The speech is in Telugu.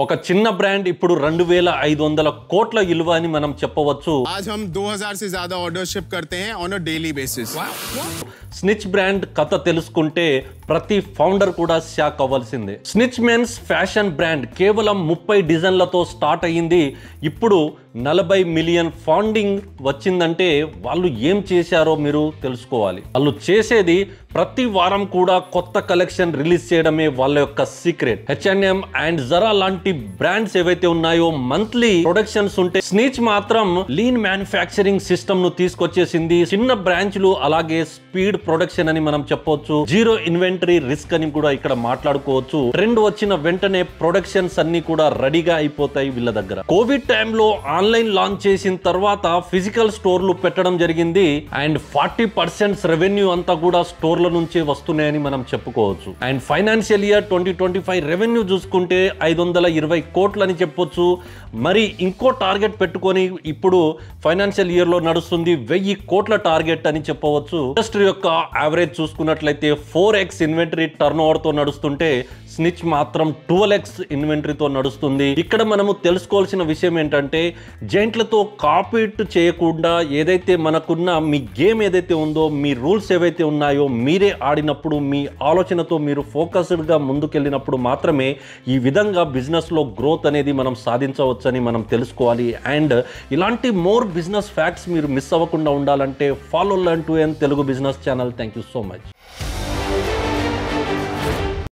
ఒక చిన్న బ్రాండ్ ఇప్పుడు 2500 కోట్ల విలువ అని మనం చెప్పవచ్చు. आज हम 2000 से ज्यादा ऑर्डर शिप करते हैं on a daily basis. Snitch brand కథ తెలుసుకుంటే ప్రతి ఫౌండర్ కూడా షాక్ అవ్వాల్సిందే. స్నిచ్ మెన్స్ ఫ్యాషన్ బ్రాండ్ కేవలం 30 డిజైన్లతో స్టార్ట్ అయ్యింది. ఇప్పుడు 40 మిలియన్ ఫండింగ్ వచ్చిందంటే వాళ్ళు ఏం చేశారో మీరు తెలుసుకోవాలి. వాళ్ళు చేసేది ప్రతి వారం కూడా కొత్త కలెక్షన్ రిలీజ్ చేయడమే వాళ్ళ యొక్క సీక్రెట్. H&M అండ్ జరా లాంటి బ్రాండ్స్ ఏవైతే ఉన్నాయో మంత్లీ ప్రొడక్షన్స్ ఉంటే స్నిచ్ మాత్రం లీన్ మ్యానుఫ్యాక్చరింగ్ సిస్టమ్ ను తీసుకొచ్చేసింది. చిన్న బ్రాంచ్లు అలాగే స్పీడ్ ప్రొడక్షన్ అని మనం చెప్పవచ్చు. జీరో ఇన్వెంటరీ రిస్క్ అని కూడా ఇక్కడ మాట్లాడుకోవచ్చు. ట్రెండ్ వచ్చిన వెంటనే ప్రొడక్షన్స్ అన్ని కూడా రెడీగా అయిపోతాయి వీళ్ళ దగ్గర. కోవిడ్ టైంలో ఆన్లైన్ లాంచ్ చేసిన తర్వాత ఫిజికల్ స్టోర్లు పెట్టడం జరిగింది అండ్ 40% రెవెన్యూ అంతా కూడా స్టోర్ల నుంచే వస్తున్నాయని మనం చెప్పుకోవచ్చు. అండ్ ఫైనాన్షియల్ ఇయర్ 2025 రెవెన్యూ చూసుకుంటే 520 కోట్లు అని చెప్పొచ్చు. మరి ఇంకో టార్గెట్ పెట్టుకొని ఇప్పుడు ఫైనాన్షియల్ ఇయర్ లో నడుస్తుంది 1000 కోట్ల టార్గెట్ అని చెప్పవచ్చు. ఇండస్ట్రీ యొక్క యావరేజ్ చూసుకున్నట్లయితే 4x ఇన్వెంటరీ టర్న్ ఓవర్ తో నడుస్తుంటే స్నిచ్ మాత్రం 12x ఇన్వెంటరీతో నడుస్తుంది. ఇక్కడ మనము తెలుసుకోవాల్సిన విషయం ఏంటంటే జైంట్లతో కాపీట్ చేయకుండా ఏదైతే మనకున్న మీ గేమ్ ఏదైతే ఉందో, మీ రూల్స్ ఏవైతే ఉన్నాయో మీరే ఆడినప్పుడు, మీ ఆలోచనతో మీరు ఫోకస్డ్గా ముందుకెళ్ళినప్పుడు మాత్రమే ఈ విధంగా బిజినెస్లో గ్రోత్ అనేది మనం సాధించవచ్చని మనం తెలుసుకోవాలి. అండ్ ఇలాంటి మోర్ బిజినెస్ ఫ్యాక్ట్స్ మీరు మిస్ అవ్వకుండా ఉండాలంటే follow learn to earn Telugu business channel. Thank you so much.